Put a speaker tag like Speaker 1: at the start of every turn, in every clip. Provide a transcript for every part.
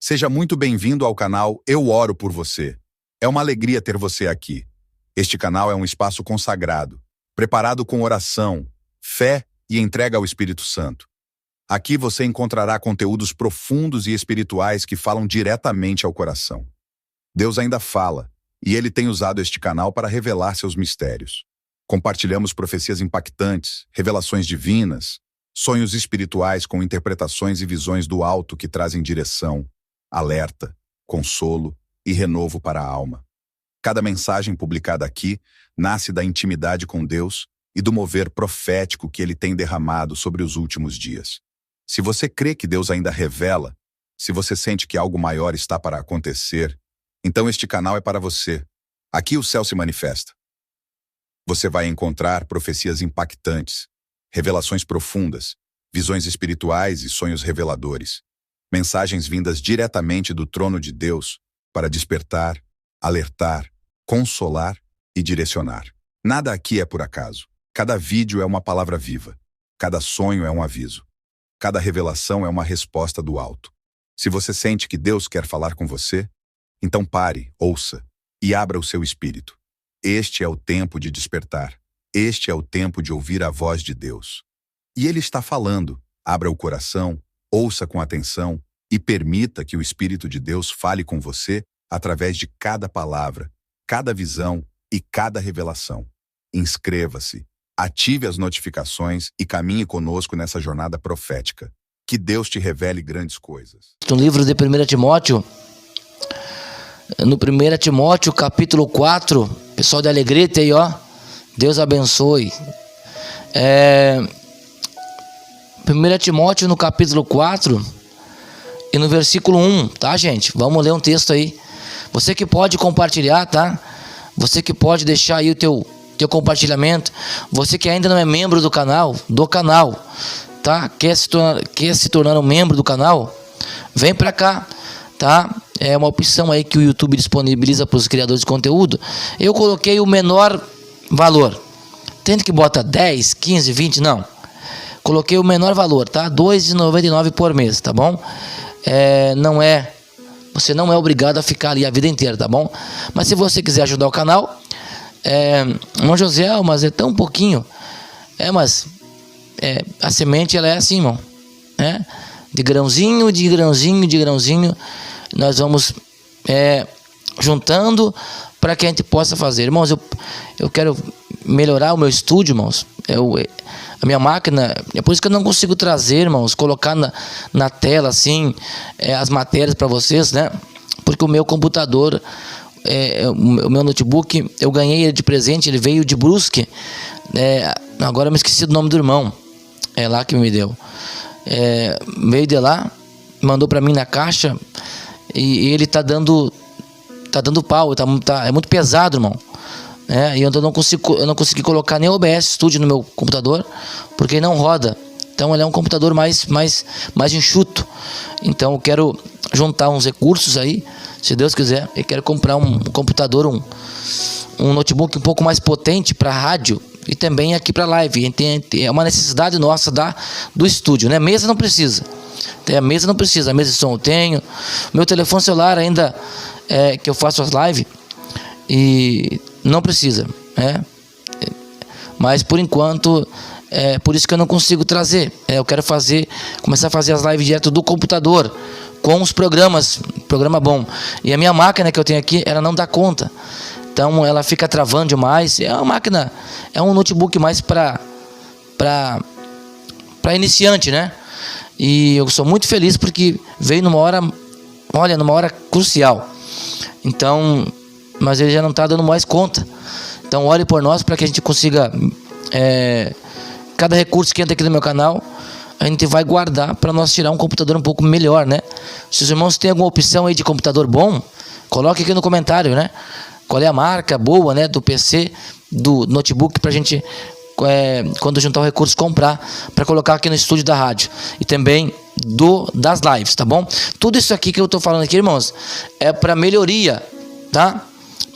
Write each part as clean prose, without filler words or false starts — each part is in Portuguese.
Speaker 1: Seja muito bem-vindo ao canal Eu Oro por Você. É uma alegria ter você aqui. Este canal é um espaço consagrado, preparado com oração, fé e entrega ao Espírito Santo. Aqui você encontrará conteúdos profundos e espirituais que falam diretamente ao coração. Deus ainda fala, e Ele tem usado este canal para revelar seus mistérios. Compartilhamos profecias impactantes, revelações divinas, sonhos espirituais com interpretações e visões do alto que trazem direção, alerta, consolo e renovo para a alma. Cada mensagem publicada aqui nasce da intimidade com Deus e do mover profético que Ele tem derramado sobre os últimos dias. Se você crê que Deus ainda revela, se você sente que algo maior está para acontecer, então este canal é para você. Aqui o céu se manifesta. Você vai encontrar profecias impactantes, revelações profundas, visões espirituais e sonhos reveladores. Mensagens vindas diretamente do trono de Deus para despertar, alertar, consolar e direcionar. Nada aqui é por acaso. Cada vídeo é uma palavra viva. Cada sonho é um aviso. Cada revelação é uma resposta do alto. Se você sente que Deus quer falar com você, então pare, ouça e abra o seu espírito. Este é o tempo de despertar. Este é o tempo de ouvir a voz de Deus. E Ele está falando. Abra o coração, ouça com atenção e permita que o Espírito de Deus fale com você através de cada palavra, cada visão e cada revelação. Inscreva-se, ative as notificações e caminhe conosco nessa jornada profética. Que Deus te revele grandes coisas.
Speaker 2: No livro de 1 Timóteo, no 1 Timóteo capítulo 4, pessoal de Alegrete aí, ó, Deus abençoe. 1 Timóteo no capítulo 4 e no versículo 1, tá, gente? Vamos ler um texto aí. Você que pode compartilhar, tá? Você que pode deixar aí o teu compartilhamento. Você que ainda não é membro do canal, tá? Quer se tornar um membro do canal? Vem pra cá, tá? É uma opção aí que o YouTube disponibiliza para os criadores de conteúdo. Eu coloquei o menor valor. Tem que bota 10, 15, 20, não. Coloquei o menor valor, tá? R$ 2,99 por mês, tá bom? Você não é obrigado a ficar ali a vida inteira, tá bom? Mas se você quiser ajudar o canal, irmão José, mas é tão pouquinho. Mas a semente, ela é assim, irmão. De grãozinho, de grãozinho, de grãozinho, nós vamos juntando para que a gente possa fazer. Irmãos, eu quero melhorar o meu estúdio, irmãos. A minha máquina, é por isso que eu não consigo trazer, irmãos, colocar na tela assim as matérias para vocês, né? Porque o meu computador, o meu notebook, eu ganhei ele de presente, ele veio de Brusque. Agora eu me esqueci do nome do irmão, lá que me deu. Veio de lá, mandou para mim na caixa e ele tá dando pau, é muito pesado, irmão. E eu não consegui colocar nem o OBS Studio no meu computador, porque não roda. Então ele é um computador mais enxuto. Então eu quero juntar uns recursos aí, se Deus quiser. Eu quero comprar um computador, um notebook um pouco mais potente para rádio e também aqui para live. É uma necessidade nossa do estúdio, né? Mesa não precisa. A mesa não precisa, a mesa de som eu tenho. Meu telefone celular ainda que eu faço as lives e não precisa, mas por enquanto por isso que eu não consigo trazer. Eu quero começar a fazer as lives direto do computador com os programa bom. E a minha máquina que eu tenho aqui, ela não dá conta. Então ela fica travando demais. É uma máquina, é um notebook mais para iniciante, né? E eu sou muito feliz porque veio numa hora crucial. Então, mas ele já não está dando mais conta. Então ore por nós para que a gente consiga cada recurso que entra aqui no meu canal, a gente vai guardar para nós tirar um computador um pouco melhor, né? Se os irmãos têm alguma opção aí de computador bom, coloque aqui no comentário, né? Qual é a marca boa, né, do PC, do notebook, para a gente quando juntar o recurso comprar para colocar aqui no estúdio da rádio e também das lives, tá bom? Tudo isso aqui que eu tô falando aqui, irmãos, é para melhoria, tá?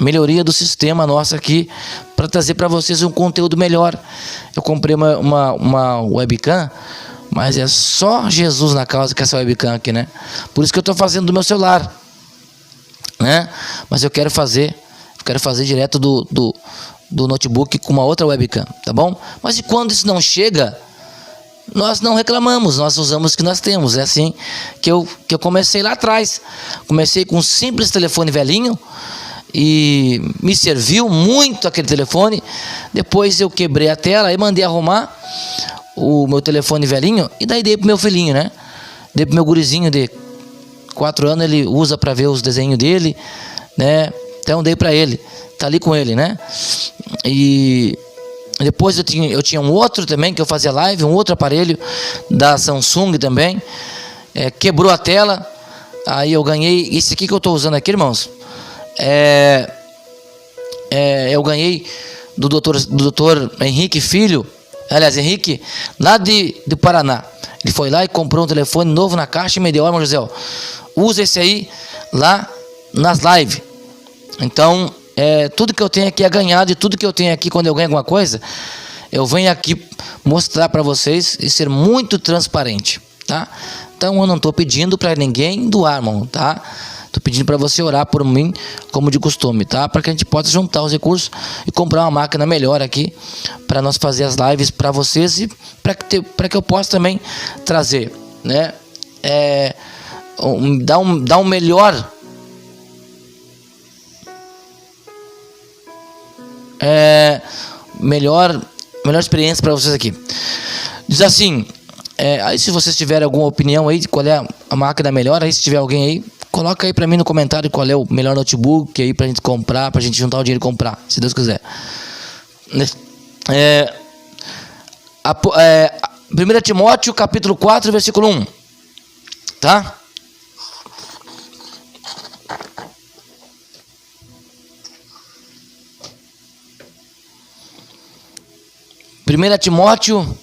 Speaker 2: Melhoria do sistema nosso aqui, para trazer para vocês um conteúdo melhor. Eu comprei uma webcam Mas é só Jesus na causa com essa webcam aqui, né? Por isso que eu estou fazendo do meu celular, né? Mas eu quero fazer direto do notebook com uma outra webcam, tá bom? Mas e quando isso não chega, nós não reclamamos, nós usamos o que nós temos. É assim que eu comecei lá atrás. Comecei com um simples telefone velhinho e me serviu muito aquele telefone. Depois eu quebrei a tela e mandei arrumar o meu telefone velhinho e daí dei pro meu filhinho, né? Dei pro meu gurizinho de 4 anos, ele usa para ver os desenhos dele, né? Então dei para ele, tá ali com ele, né? E depois eu tinha um outro também que eu fazia live, um outro aparelho da Samsung também, quebrou a tela, aí eu ganhei esse aqui que eu tô usando aqui, irmãos. Eu ganhei do doutor Henrique Filho, aliás, Henrique, lá do Paraná. Ele foi lá e comprou um telefone novo na caixa e me deu: ó, irmão José, usa esse aí lá nas lives. Então, tudo que eu tenho aqui é ganhado, e tudo que eu tenho aqui, quando eu ganho alguma coisa, eu venho aqui mostrar para vocês e ser muito transparente, tá? Então, eu não estou pedindo para ninguém doar, irmão, tá? Estou pedindo para você orar por mim, como de costume, tá? Para que a gente possa juntar os recursos e comprar uma máquina melhor aqui, para nós fazer as lives para vocês e para que eu possa também trazer, né? Dar um melhor... melhor experiência para vocês aqui. Diz assim, aí se vocês tiverem alguma opinião aí de qual é a máquina melhor, aí se tiver alguém aí, coloca aí para mim no comentário qual é o melhor notebook aí pra gente comprar, pra gente juntar o dinheiro e comprar, se Deus quiser. 1 Timóteo capítulo 4, versículo 1, tá? Primeira Timóteo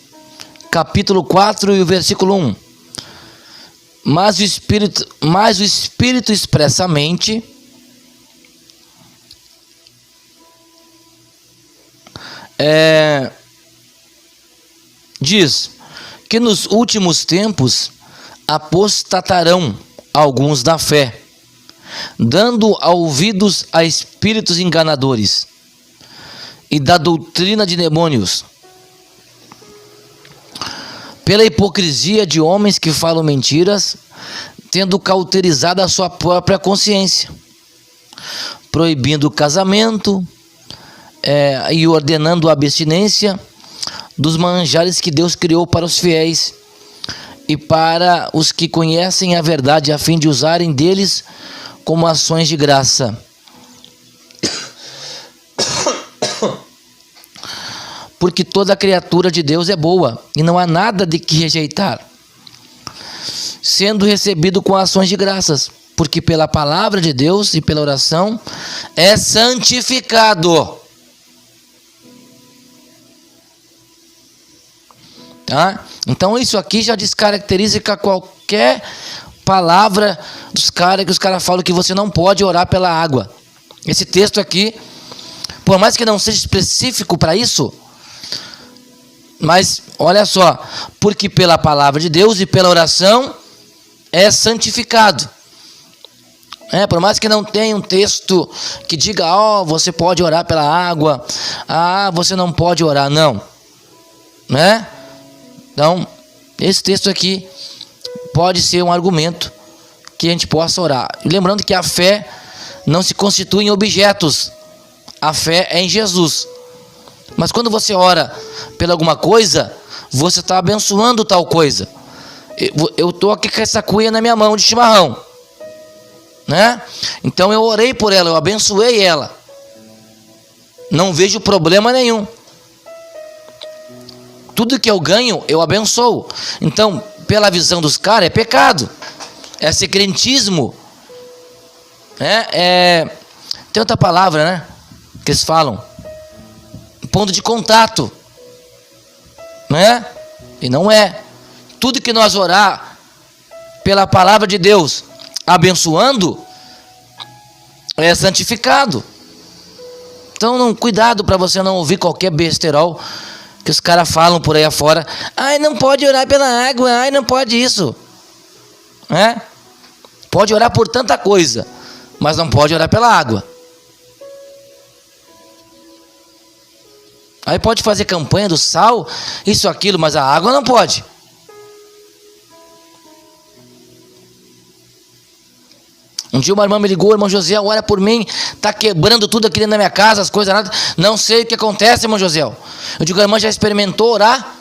Speaker 2: capítulo 4 e o versículo 1. Mas o Espírito expressamente diz que nos últimos tempos apostatarão alguns da fé, dando ouvidos a espíritos enganadores e da doutrina de demônios, pela hipocrisia de homens que falam mentiras, tendo cauterizado a sua própria consciência, proibindo o casamento e ordenando a abstinência dos manjares que Deus criou para os fiéis e para os que conhecem a verdade, a fim de usarem deles como ações de graça. Porque toda criatura de Deus é boa, e não há nada de que rejeitar, sendo recebido com ações de graças, porque pela palavra de Deus e pela oração é santificado. Tá? Então isso aqui já descaracteriza qualquer palavra dos caras, que os caras falam que você não pode orar pela água. Esse texto aqui, por mais que não seja específico para isso, mas olha só, porque pela palavra de Deus e pela oração é santificado. Por mais que não tenha um texto que diga, você pode orar pela água, você não pode orar, não, né? Então, esse texto aqui pode ser um argumento que a gente possa orar. E lembrando que a fé não se constitui em objetos, a fé é em Jesus. Mas quando você ora pela alguma coisa, você está abençoando tal coisa. Eu estou aqui com essa cuia na minha mão de chimarrão, né? Então eu orei por ela, eu abençoei ela. Não vejo problema nenhum. Tudo que eu ganho, eu abençoo. Então, pela visão dos caras, é pecado. É secretismo. Tem outra palavra, né? Que eles falam. Ponto de contato. Né? E não é. Tudo que nós orar pela palavra de Deus, abençoando, é santificado. Então, cuidado para você não ouvir qualquer besterol que os caras falam por aí afora. Ai, não pode orar pela água, ai, não pode isso. Pode orar por tanta coisa, mas não pode orar pela água. Aí pode fazer campanha do sal, isso, aquilo, mas a água não pode. Um dia uma irmã me ligou, irmão José, ora por mim, tá quebrando tudo aqui dentro da minha casa, as coisas nada, não sei o que acontece, irmão José. Eu digo, a irmã já experimentou orar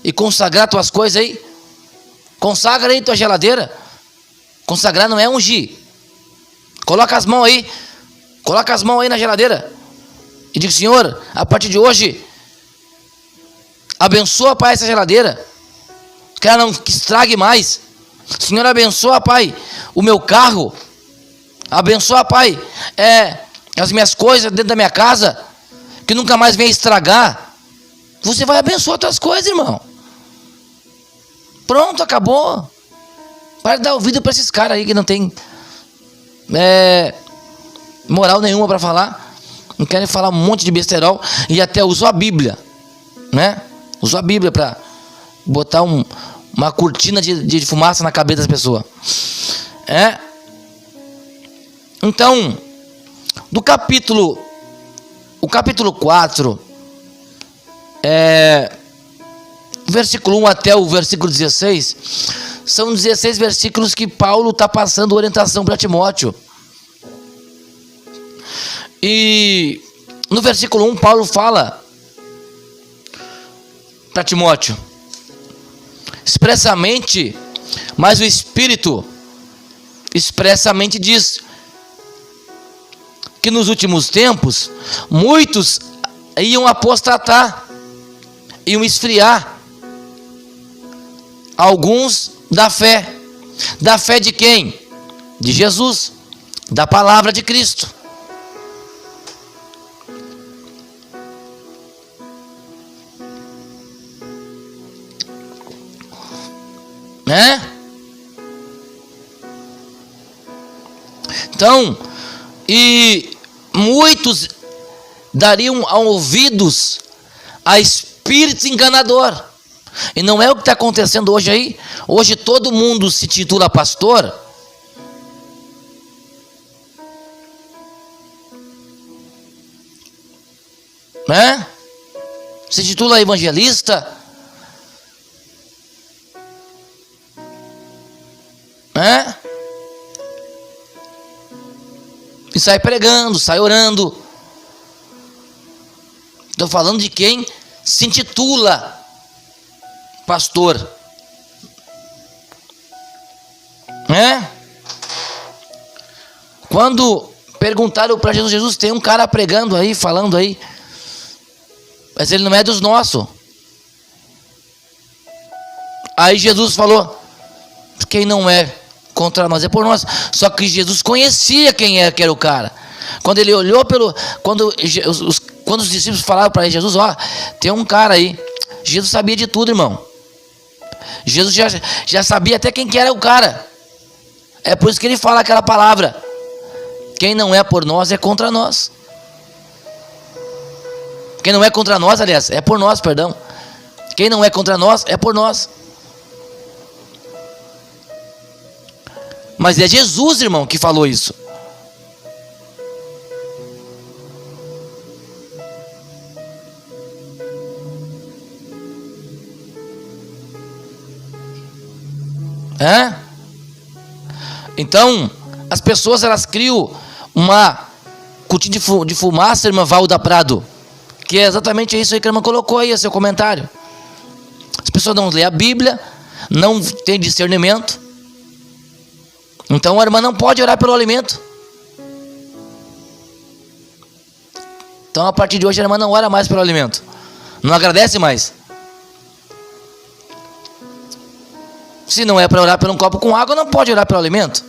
Speaker 2: e consagrar tuas coisas aí? Consagra aí tua geladeira. Consagrar não é ungir. Coloca as mãos aí na geladeira e diga, Senhor, a partir de hoje, abençoa, Pai, essa geladeira, que ela não estrague mais. Senhor, abençoa, Pai, o meu carro. Abençoa, Pai, as minhas coisas dentro da minha casa, que nunca mais venha estragar. Você vai abençoar as tuas coisas, irmão. Pronto, acabou. Para de dar ouvido para esses caras aí que não tem moral nenhuma para falar. Não querem falar um monte de besterol e até usou a Bíblia, né? Usou a Bíblia para botar uma cortina de fumaça na cabeça das pessoas. Então, o capítulo 4, versículo 1 até o versículo 16, são 16 versículos que Paulo está passando orientação para Timóteo. E no versículo 1, Paulo fala para Timóteo, expressamente, mas o Espírito expressamente diz que nos últimos tempos muitos iam apostatar, iam esfriar, alguns da fé de quem? De Jesus, da palavra de Cristo. Então, e muitos dariam ouvidos a espírito enganador. E não é o que está acontecendo hoje aí. Hoje todo mundo se titula pastor. Se titula evangelista. E sai pregando, sai orando. Estou falando de quem se intitula pastor. Quando perguntaram para Jesus, tem um cara pregando aí, falando aí, mas ele não é dos nossos. Aí Jesus falou, quem não é contra nós é por nós. Só que Jesus conhecia quem era, que era o cara. Quando ele olhou quando os discípulos falaram para Jesus, tem um cara aí. Jesus sabia de tudo, irmão. Jesus já sabia até quem que era o cara. É por isso que ele fala aquela palavra, quem não é por nós é contra nós. Quem não é contra nós, aliás, é por nós, perdão. Quem não é contra nós é por nós. Mas é Jesus, irmão, que falou isso. Então, as pessoas, elas criam uma cortina de fumaça, irmã Valda Prado, que é exatamente isso aí que a irmã colocou aí, seu comentário. As pessoas não lêem a Bíblia, não têm discernimento. Então a irmã não pode orar pelo alimento. Então a partir de hoje a irmã não ora mais pelo alimento, não agradece mais. Se não é para orar por um copo com água, não pode orar pelo alimento.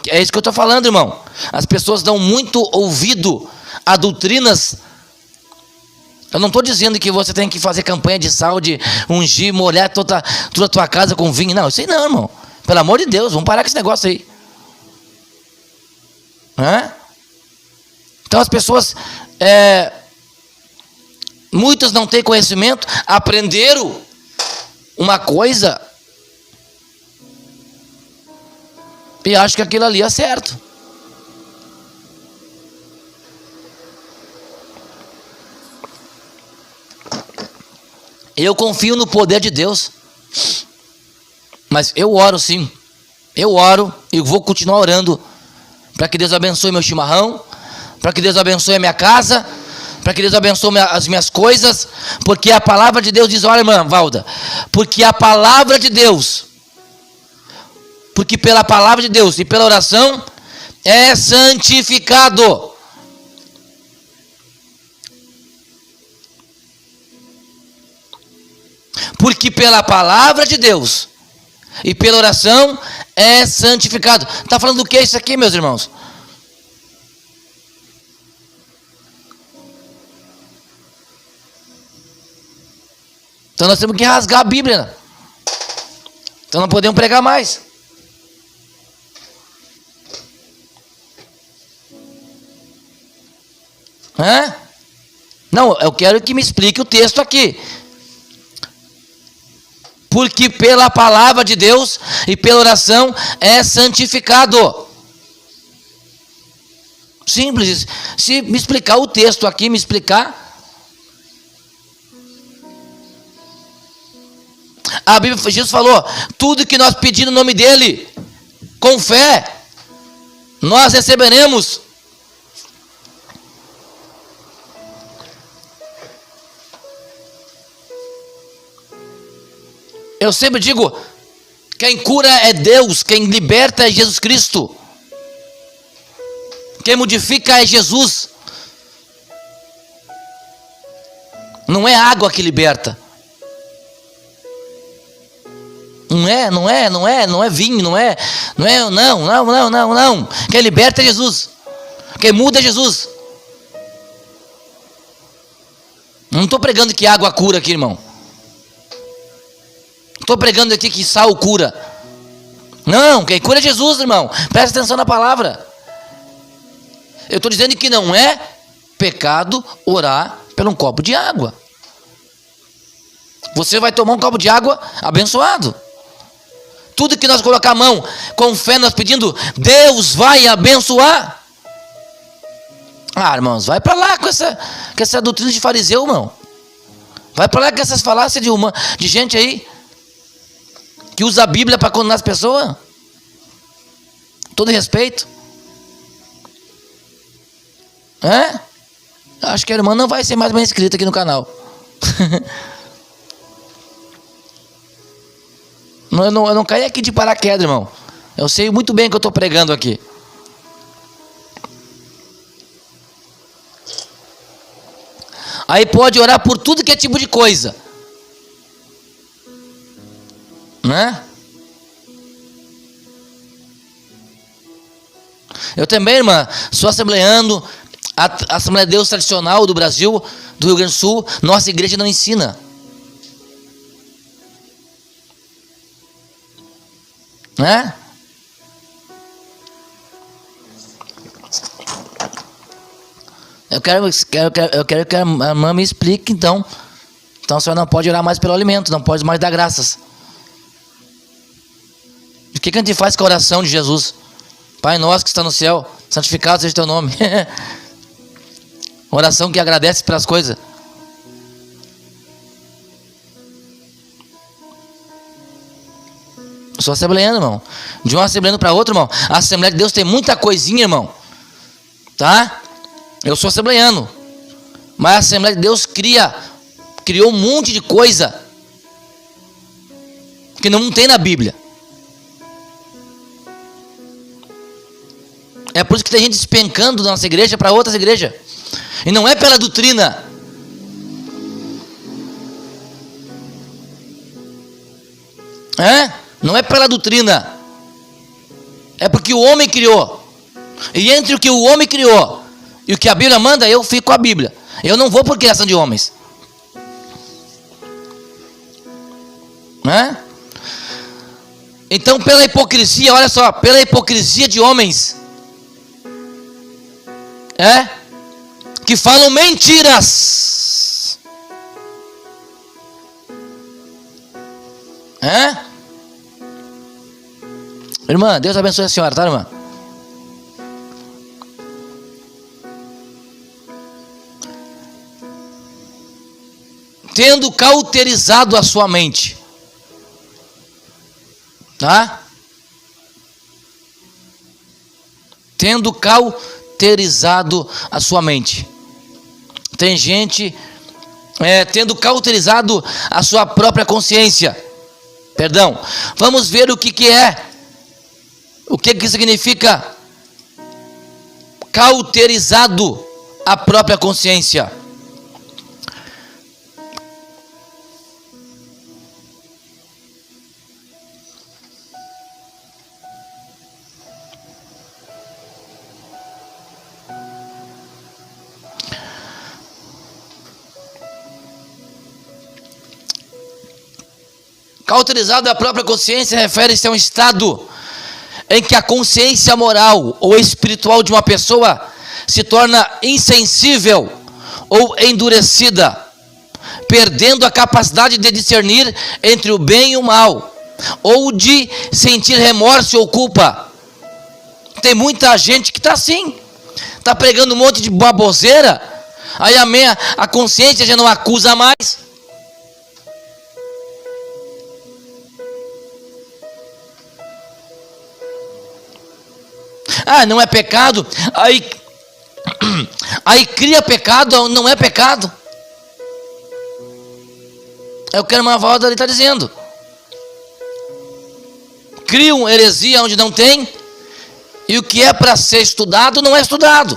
Speaker 2: É isso que eu estou falando, irmão. As pessoas dão muito ouvido a doutrinas. Eu não estou dizendo que você tem que fazer campanha de sal, de ungir, molhar toda a tua casa com vinho. Não, isso aí não, irmão. Pelo amor de Deus, vamos parar com esse negócio aí. Então as pessoas Muitos não têm conhecimento, aprenderam uma coisa e acham que aquilo ali é certo. Eu confio no poder de Deus, mas eu oro sim, eu oro e vou continuar orando para que Deus abençoe meu chimarrão, para que Deus abençoe a minha casa, para que Deus abençoe as minhas coisas, porque a palavra de Deus diz, olha irmã Valda, porque a palavra de Deus, porque pela palavra de Deus e pela oração é santificado. Porque pela palavra de Deus e pela oração é santificado. Está falando do que isso aqui, meus irmãos? Então nós temos que rasgar a Bíblia. Então não podemos pregar mais. Não, eu quero que me explique o texto aqui. Porque pela palavra de Deus e pela oração é santificado. Simples. Se me explicar o texto aqui, me explicar. A Bíblia, Jesus falou, tudo que nós pedimos no nome dele, com fé, nós receberemos. Eu sempre digo, quem cura é Deus, quem liberta é Jesus Cristo. Quem modifica é Jesus. Não é água que liberta. Não é vinho, não. Quem liberta é Jesus. Quem muda é Jesus. Não estou pregando que água cura aqui, irmão. Estou pregando aqui que sal cura. Não, quem cura é Jesus, irmão. Presta atenção na palavra. Eu estou dizendo que não é pecado orar por um copo de água. Você vai tomar um copo de água abençoado. Tudo que nós colocar a mão com fé, nós pedindo, Deus vai abençoar. Irmãos, vai para lá com essa doutrina de fariseu, irmão. Vai para lá com essas falácias de gente aí que usa a Bíblia para condenar as pessoas. Todo respeito. Acho que a irmã não vai ser mais bem inscrita aqui no canal. Eu não caí aqui de paraquedas, irmão. Eu sei muito bem o que eu estou pregando aqui. Aí pode orar por tudo que é tipo de coisa. Eu também, irmã, sou assembleando. A Assembleia de Deus tradicional do Brasil, do Rio Grande do Sul, nossa igreja não ensina. Eu quero que a irmã me explique, então. Então a senhora não pode orar mais pelo alimento, não pode mais dar graças. O que a gente faz com a oração de Jesus? Pai nosso que está no céu, santificado seja o teu nome. Oração que agradece pelas coisas. Eu sou assembleano, irmão. De um assembleano para outro, irmão. A Assembleia de Deus tem muita coisinha, irmão. Tá? Eu sou assembleano. Mas a Assembleia de Deus criou um monte de coisa que não tem na Bíblia. É por isso que tem gente despencando da nossa igreja para outras igrejas. E não é pela doutrina. Não é pela doutrina. É porque o homem criou. E entre o que o homem criou e o que a Bíblia manda, eu fico com a Bíblia. Eu não vou por criação de homens. Então pela hipocrisia, olha só, pela hipocrisia de homens que falam mentiras. Irmã, Deus abençoe a senhora, tá, irmã? Tendo cauterizado a sua mente, tá? Tendo cauterizado a sua mente. Tem gente tendo cauterizado a sua própria consciência. Perdão. Vamos ver o que é. O que significa cauterizado a própria consciência. Cauterizado a própria consciência refere-se a um estado em que a consciência moral ou espiritual de uma pessoa se torna insensível ou endurecida, perdendo a capacidade de discernir entre o bem e o mal, ou de sentir remorso ou culpa. Tem muita gente que está assim, está pregando um monte de baboseira, aí a consciência já não acusa mais. Ah, não é pecado, aí cria pecado, não é pecado. É o que a irmã Valda ali está dizendo. Criam heresia onde não tem, e o que é para ser estudado não é estudado.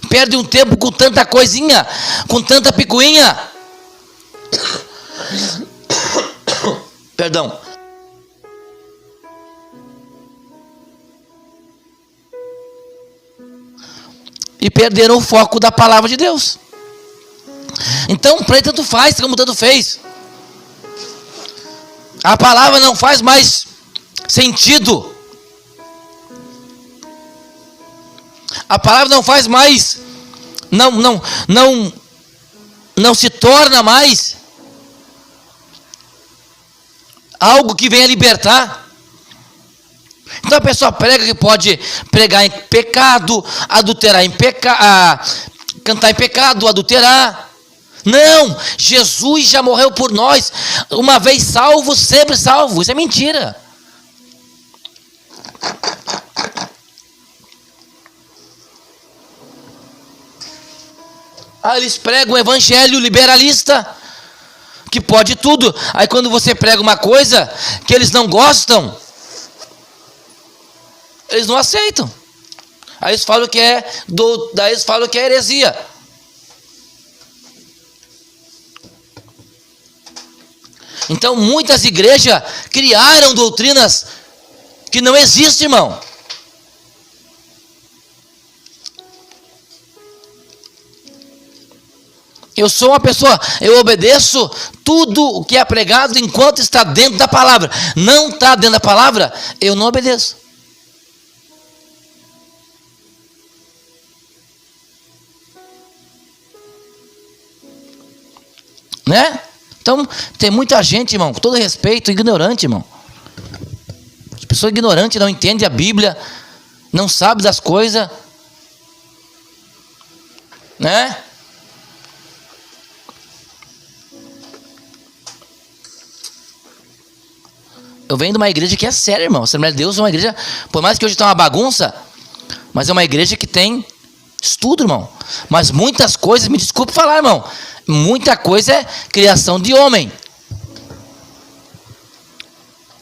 Speaker 2: Perde um tempo com tanta coisinha, com tanta picuinha. Perdão. E perderam o foco da palavra de Deus. Então, para ele tanto faz como tanto fez. A palavra não faz mais sentido. A palavra não faz mais, não se torna mais algo que venha libertar. Então a pessoa prega que pode pregar em pecado, adulterar em pecado, cantar em pecado, adulterar. Não, Jesus já morreu por nós. Uma vez salvo, sempre salvo. Isso é mentira. Eles pregam um evangelho liberalista, que pode tudo. Aí quando você prega uma coisa que eles não gostam, eles não aceitam. Aí eles falam que daí eles falam que é heresia. Então muitas igrejas criaram doutrinas que não existem, irmão. Eu sou uma pessoa, eu obedeço tudo o que é pregado enquanto está dentro da palavra. Não está dentro da palavra, eu não obedeço. Né? Então, tem muita gente, irmão, com todo respeito, ignorante, irmão. As pessoas ignorantes não entendem a Bíblia, não sabem das coisas, né? Eu venho de uma igreja que é séria, irmão. A Assembleia de Deus é uma igreja, por mais que hoje está uma bagunça, mas é uma igreja que tem estudo, irmão. Mas muitas coisas, me desculpe falar, irmão, muita coisa é criação de homem.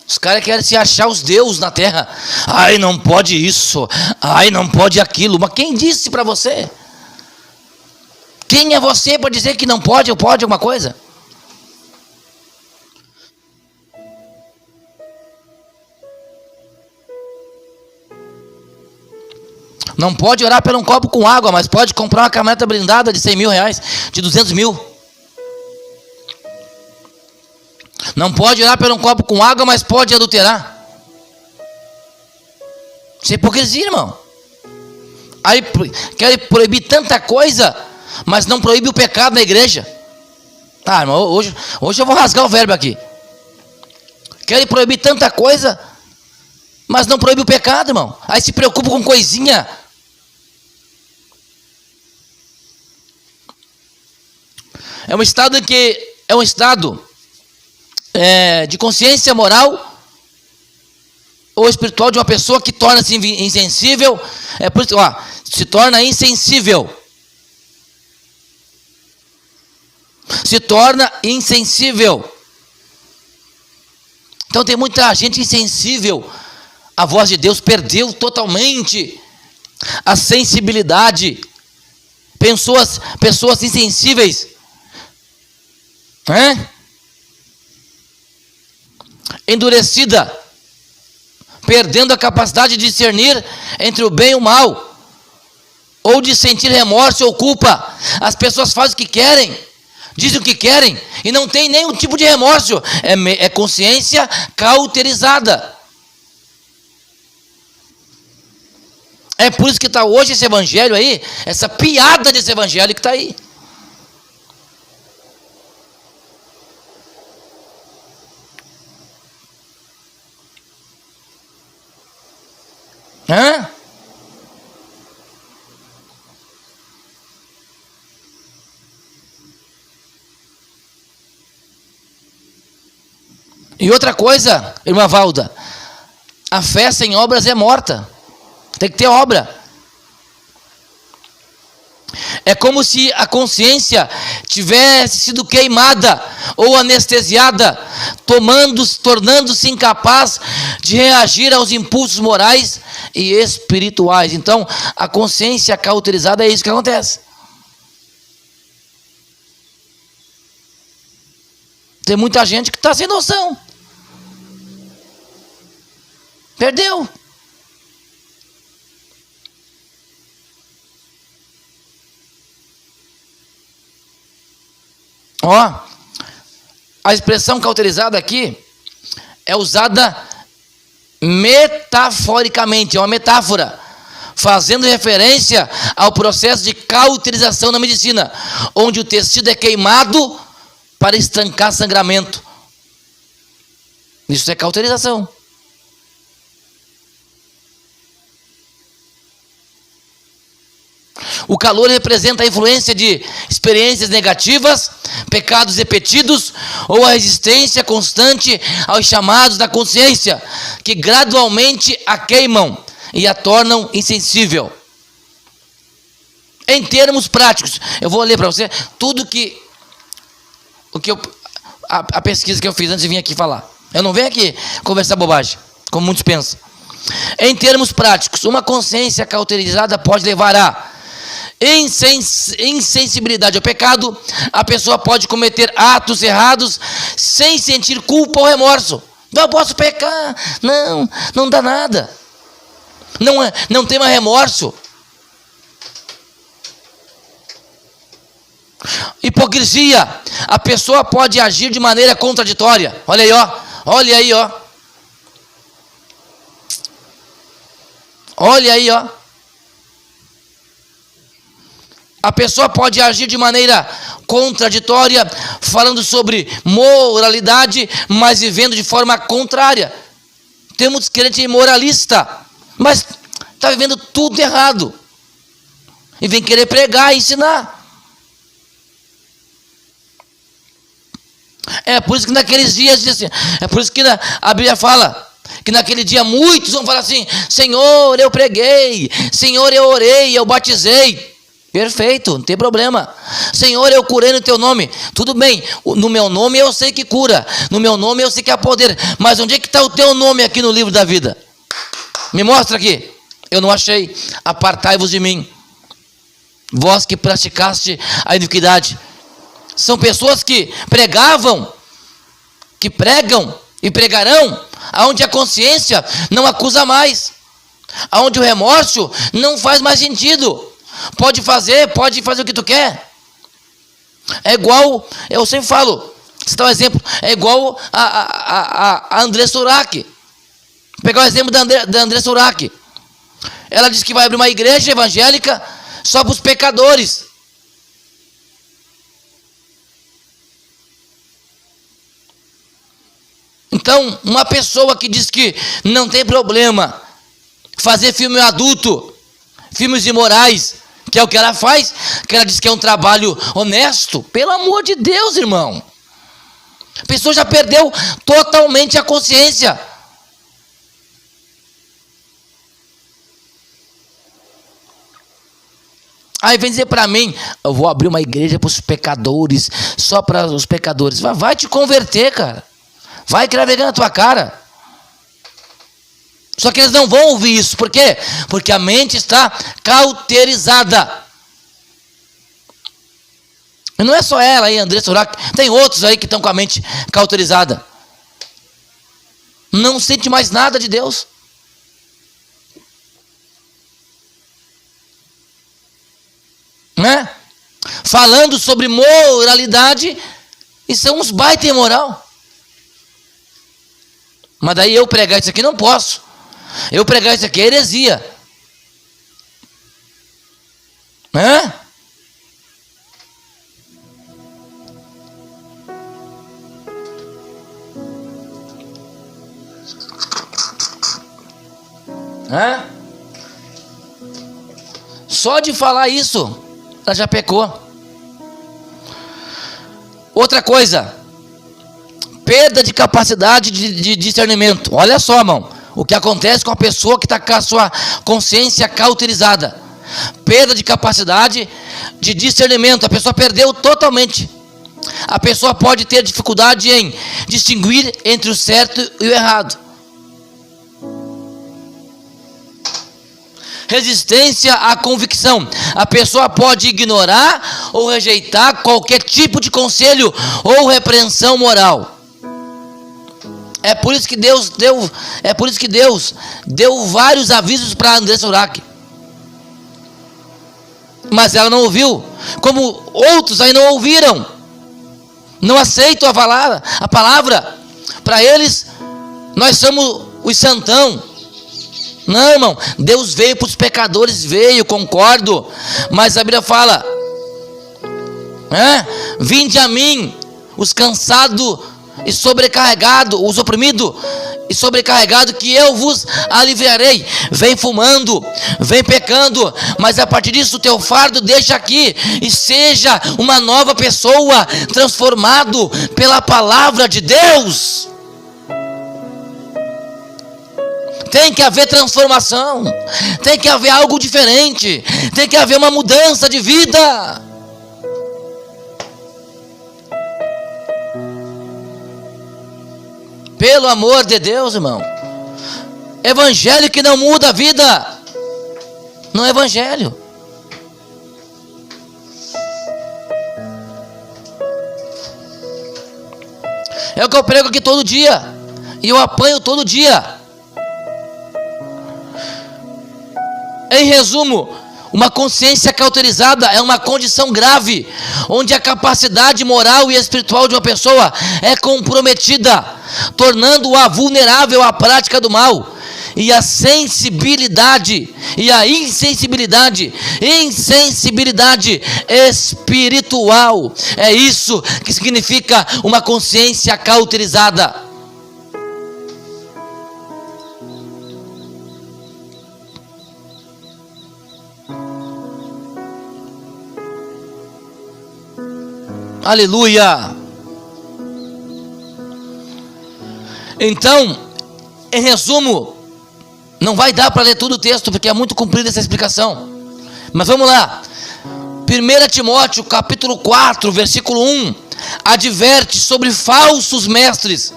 Speaker 2: Os caras querem se achar os deuses na terra. Ai, não pode isso. Ai, não pode aquilo. Mas quem disse para você? Quem é você para dizer que não pode ou pode alguma coisa? Não pode orar por um copo com água, mas pode comprar uma caminhonete blindada de 100 mil reais, de 200 mil. Não pode orar por um copo com água, mas pode adulterar. Isso é hipocrisia, irmão. Aí querem proibir tanta coisa, mas não proíbe o pecado na igreja. Ah, irmão, hoje eu vou rasgar o verbo aqui. Querem proibir tanta coisa, mas não proíbe o pecado, irmão. Aí se preocupa com coisinha. É um estado de consciência moral ou espiritual de uma pessoa que torna-se insensível. É por isso, se torna insensível. Se torna insensível. Então tem muita gente insensível à voz de Deus, perdeu totalmente a sensibilidade. Pessoas insensíveis, endurecida, perdendo a capacidade de discernir entre o bem e o mal, ou de sentir remorso ou culpa. As pessoas fazem o que querem, dizem o que querem e não tem nenhum tipo de remorso. É consciência cauterizada. É por isso que está hoje esse evangelho aí, essa piada desse evangelho que está aí. E outra coisa, irmã Valda, a fé sem obras é morta. Tem que ter obra. É como se a consciência tivesse sido queimada ou anestesiada, tornando-se incapaz de reagir aos impulsos morais e espirituais. Então, a consciência cauterizada é isso que acontece. Tem muita gente que está sem noção. Perdeu. A expressão cauterizada aqui é usada metaforicamente, é uma metáfora, fazendo referência ao processo de cauterização na medicina, onde o tecido é queimado para estancar sangramento. Isso é cauterização. O calor representa a influência de experiências negativas, pecados repetidos ou a resistência constante aos chamados da consciência, que gradualmente a queimam e a tornam insensível. Em termos práticos, eu vou ler para você tudo a pesquisa que eu fiz antes de vir aqui falar. Eu não venho aqui conversar bobagem, como muitos pensam. Em termos práticos, uma consciência cauterizada pode levar a insensibilidade ao pecado. A pessoa pode cometer atos errados sem sentir culpa ou remorso. Não posso pecar, não dá nada, não tem mais remorso. Hipocrisia. A pessoa pode agir de maneira contraditória. Olha aí, olha aí, olha aí, A pessoa pode agir de maneira contraditória, falando sobre moralidade, mas vivendo de forma contrária. Temos crente moralista, mas está vivendo tudo errado. E vem querer pregar e ensinar. É por isso que naqueles dias, é por isso que a Bíblia fala que naquele dia muitos vão falar assim: Senhor, eu preguei, Senhor, eu orei, eu batizei. Perfeito, não tem problema. Senhor, eu curei no teu nome. Tudo bem, no meu nome eu sei que cura, no meu nome eu sei que há poder, mas onde é que está o teu nome aqui no livro da vida? Me mostra aqui. Eu não achei. Apartai-vos de mim, vós que praticaste a iniquidade. São pessoas que pregavam, que pregam e pregarão aonde a consciência não acusa mais, aonde o remorso não faz mais sentido. Pode fazer o que tu quer. É igual, eu sempre falo, vou dar um exemplo, é igual a André Surak. Vou pegar o exemplo da André Surak. Ela disse que vai abrir uma igreja evangélica só para os pecadores. Então, uma pessoa que diz que não tem problema fazer filme adulto, filmes imorais, que é o que ela faz, que ela diz que é um trabalho honesto, pelo amor de Deus, irmão. A pessoa já perdeu totalmente a consciência. Aí vem dizer para mim, eu vou abrir uma igreja para os pecadores, só para os pecadores. Vai te converter, cara. Vai criar vergonha na tua cara. Só que eles não vão ouvir isso. Por quê? Porque a mente está cauterizada. E não é só ela aí, Andressa Urach, tem outros aí que estão com a mente cauterizada. Não sente mais nada de Deus. Né? Falando sobre moralidade, e são uns baita imoral. Mas daí eu pregar isso aqui não posso. Eu pregar isso aqui é heresia. Né? Só de falar isso, ela já pecou. Outra coisa, perda de capacidade de discernimento. Olha só, irmão, o que acontece com a pessoa que está com a sua consciência cauterizada. Perda de capacidade de discernimento. A pessoa perdeu totalmente. A pessoa pode ter dificuldade em distinguir entre o certo e o errado. Resistência à convicção. A pessoa pode ignorar ou rejeitar qualquer tipo de conselho ou repreensão moral. É por isso que Deus deu vários avisos para Andressa Urach. Mas ela não ouviu, como outros aí não ouviram. Não aceitam a palavra. Para eles, nós somos os santão. Não, irmão, Deus veio para os pecadores, veio, concordo, mas a Bíblia fala, vinde a mim, os cansados e sobrecarregados, os oprimidos e sobrecarregados, que eu vos aliviarei. Vem fumando, vem pecando, mas a partir disso o teu fardo deixa aqui, e seja uma nova pessoa, transformado pela palavra de Deus. Tem que haver transformação, tem que haver algo diferente, tem que haver uma mudança de vida. Pelo amor de Deus, irmão. Evangelho que não muda a vida não é evangelho. É o que eu prego aqui todo dia, e eu apanho todo dia. Em resumo, uma consciência cauterizada é uma condição grave, onde a capacidade moral e espiritual de uma pessoa é comprometida, tornando-a vulnerável à prática do mal. E a sensibilidade e a insensibilidade espiritual. É isso que significa uma consciência cauterizada. Aleluia! Então, em resumo, não vai dar para ler todo o texto, porque é muito comprida essa explicação. Mas vamos lá. 1 Timóteo, capítulo 4, versículo 1, adverte sobre falsos mestres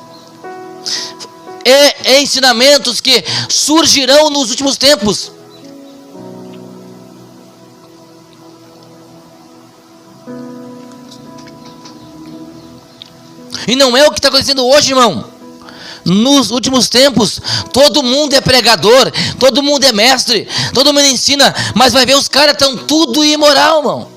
Speaker 2: e ensinamentos que surgirão nos últimos tempos. E não é o que está acontecendo hoje, irmão. Nos últimos tempos, todo mundo é pregador, todo mundo é mestre, todo mundo ensina, mas vai ver, os caras estão tudo imoral, irmão.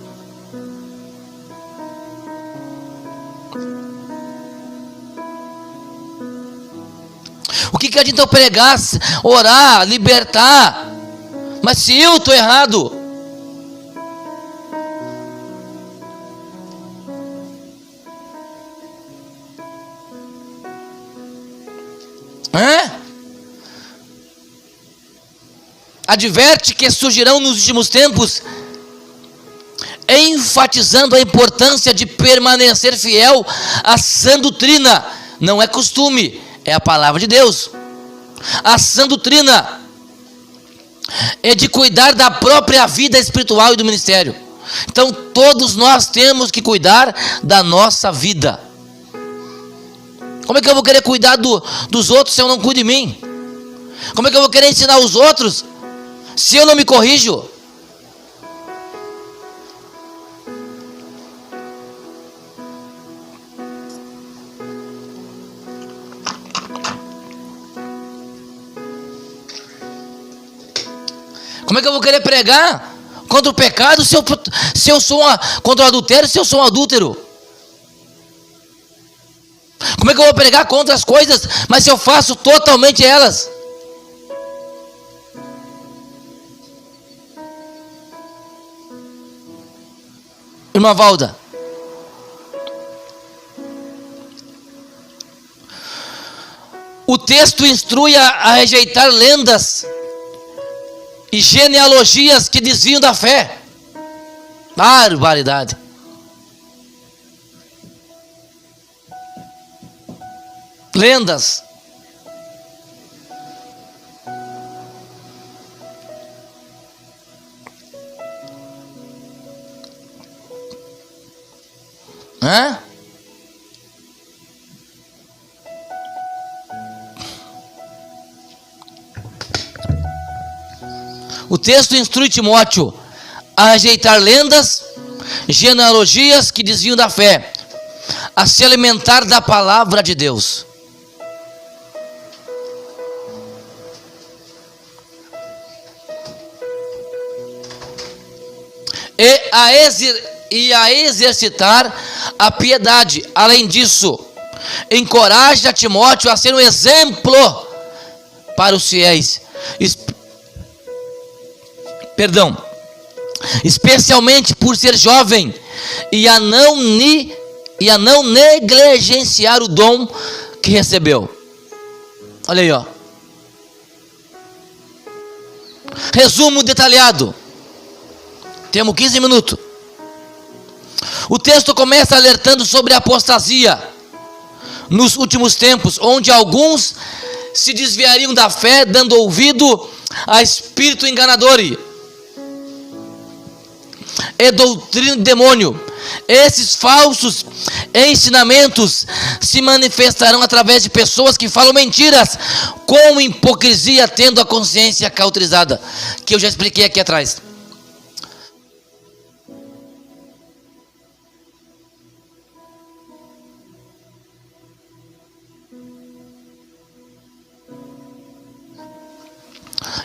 Speaker 2: O que adianta eu pregar, orar, libertar, mas se eu estou errado? adverte que surgirão nos últimos tempos, enfatizando a importância de permanecer fiel à sã doutrina. Não é costume, é a palavra de Deus. A sã doutrina é de cuidar da própria vida espiritual e do ministério. Então todos nós temos que cuidar da nossa vida. Como é que eu vou querer cuidar dos outros se eu não cuido de mim? Como é que eu vou querer ensinar os outros se eu não me corrijo? Como é que eu vou querer pregar contra o pecado se eu sou contra o adultério, se eu sou um adúltero? Como é que eu vou pregar contra as coisas, mas se eu faço totalmente elas? Irmã Valda, o texto instrui a rejeitar lendas e genealogias que desviam da fé. Barbaridade. Lendas. Hã? O texto instrui Timóteo a rejeitar lendas, genealogias que desviam da fé, a se alimentar da palavra de Deus. E a exercitar a piedade. Além disso, encoraja Timóteo a ser um exemplo para os fiéis. Especialmente por ser jovem e a não negligenciar o dom que recebeu. Olha aí, ó. Resumo detalhado. Temos 15 minutos. O texto começa alertando sobre a apostasia nos últimos tempos, onde alguns se desviariam da fé, dando ouvido a espírito enganador e doutrina de demônio. Esses falsos ensinamentos se manifestarão através de pessoas que falam mentiras com hipocrisia, tendo a consciência cauterizada, que eu já expliquei aqui atrás.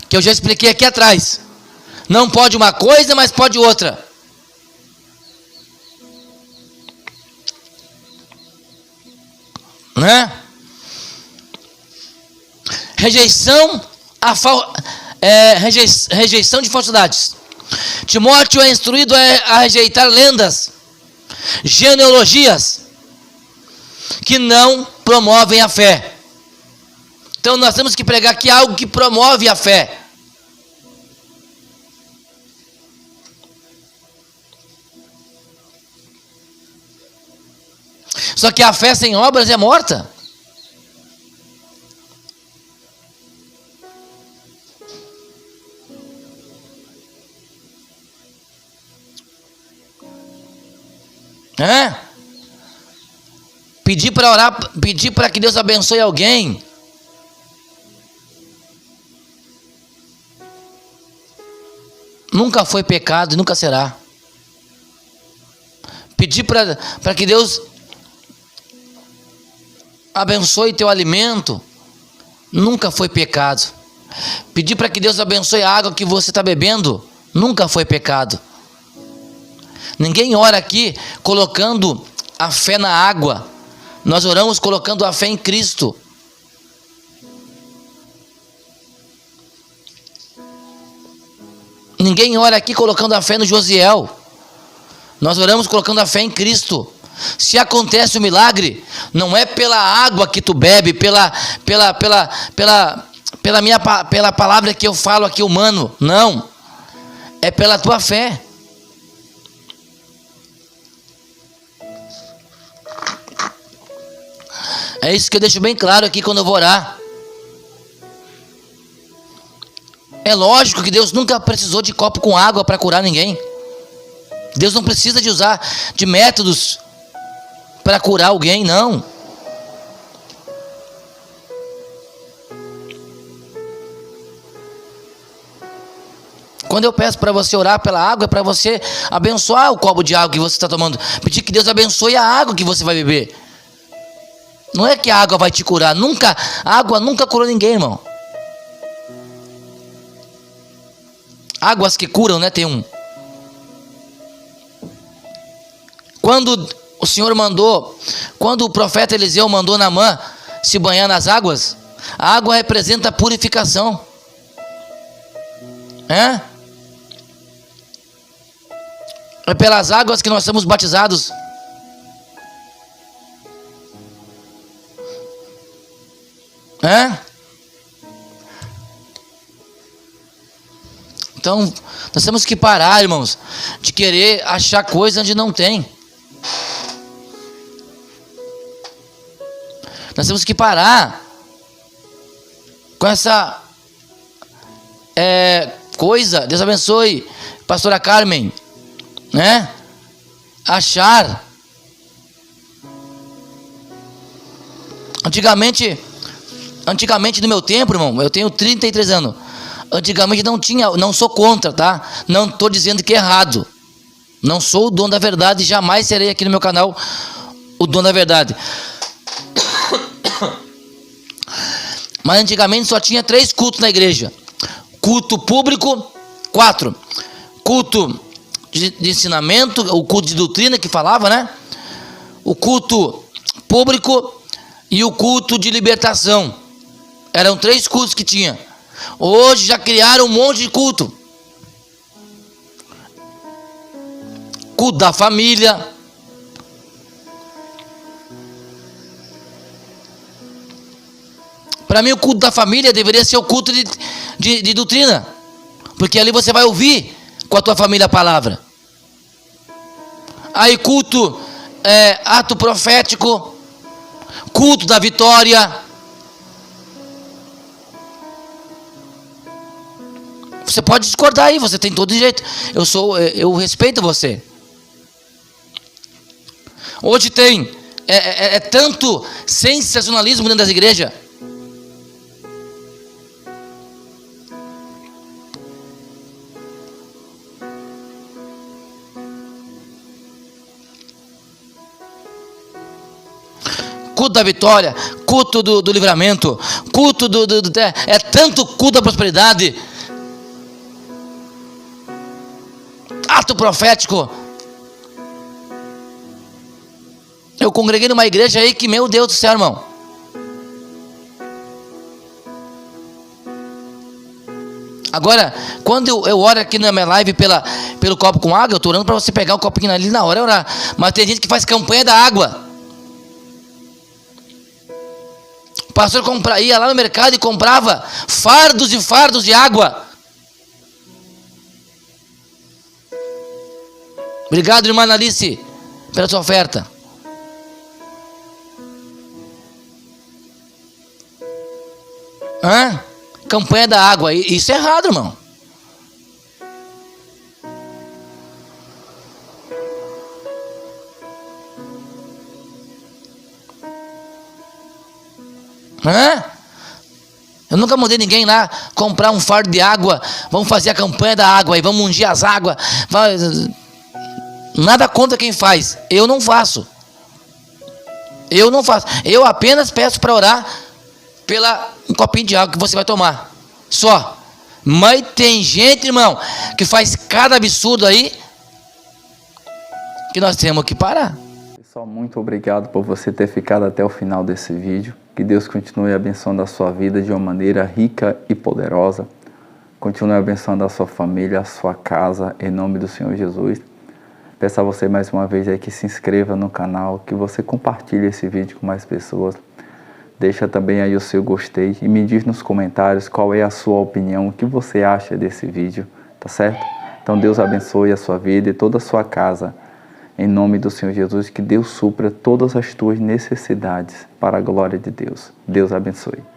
Speaker 2: Que eu já expliquei aqui atrás. Não pode uma coisa, mas pode outra. Né? Rejeição de falsidades. Timóteo é instruído a rejeitar lendas, genealogias que não promovem a fé. Então nós temos que pregar aqui algo que promove a fé. Só que a fé sem obras é morta. Pedir para orar, pedir para que Deus abençoe alguém. Nunca foi pecado e nunca será. Pedir para que Deus abençoe teu alimento nunca foi pecado. Pedir para que Deus abençoe a água que você está bebendo nunca foi pecado. Ninguém ora aqui colocando a fé na água. Nós oramos colocando a fé em Cristo. Ninguém ora aqui colocando a fé no Josiel. Nós oramos colocando a fé em Cristo. Se acontece o milagre, não é pela água que tu bebe, pela palavra que eu falo aqui humano. Não. É pela tua fé. É isso que eu deixo bem claro aqui quando eu vou orar. É lógico que Deus nunca precisou de copo com água para curar ninguém. Deus não precisa de usar de métodos para curar alguém, não. Quando eu peço para você orar pela água, é para você abençoar o copo de água que você está tomando. Pedir que Deus abençoe a água que você vai beber. Não é que a água vai te curar. Nunca, a água nunca curou ninguém, irmão. Águas que curam, né? Tem um. Quando o Senhor mandou, quando o profeta Eliseu mandou Naamã se banhar nas águas, a água representa a purificação. É pelas águas que nós somos batizados. Então, nós temos que parar, irmãos, de querer achar coisa onde não tem. Nós temos que parar com essa coisa. Deus abençoe, pastora Carmen, achar. Antigamente no meu tempo, irmão, eu tenho 33 anos. Antigamente não tinha, não sou contra, tá? Não estou dizendo que é errado. Não sou o dono da verdade, jamais serei aqui no meu canal o dono da verdade. Mas antigamente só tinha 3 cultos na igreja. Culto público, 4. Culto de ensinamento, o culto de doutrina que falava, né? O culto público e o culto de libertação. Eram 3 cultos que tinha. Hoje já criaram um monte de culto. Culto da família. Para mim o culto da família deveria ser o culto de doutrina. Porque ali você vai ouvir com a tua família a palavra. Aí culto ato profético. Culto da vitória. Você pode discordar aí, você tem todo direito. Eu respeito você. Hoje tem tanto sensacionalismo dentro das igrejas. Culto da vitória, culto do livramento, culto tanto culto da prosperidade. Ato profético. Eu congreguei numa igreja aí que, meu Deus do céu, irmão. Agora, quando eu oro aqui na minha live pelo copo com água, eu estou orando para você pegar o copinho ali na hora e orar. Mas tem gente que faz campanha da água. O pastor ia lá no mercado e comprava fardos e fardos de água. Obrigado, irmã Alice, pela sua oferta. Campanha da água. Isso é errado, irmão. Eu nunca mandei ninguém lá comprar um fardo de água. Vamos fazer a campanha da água aí, vamos ungir as águas. Nada contra quem faz. Eu não faço. Eu apenas peço para orar um copinho de água que você vai tomar. Só. Mas tem gente, irmão, que faz cada absurdo aí que nós temos que parar.
Speaker 3: Pessoal, muito obrigado por você ter ficado até o final desse vídeo. Que Deus continue abençoando a sua vida de uma maneira rica e poderosa. Continue abençoando a sua família, a sua casa, em nome do Senhor Jesus. Peço a você mais uma vez aí que se inscreva no canal, que você compartilhe esse vídeo com mais pessoas. Deixa também aí o seu gostei e me diz nos comentários qual é a sua opinião, o que você acha desse vídeo, tá certo? Então Deus abençoe a sua vida e toda a sua casa. Em nome do Senhor Jesus, que Deus supra todas as tuas necessidades para a glória de Deus. Deus abençoe.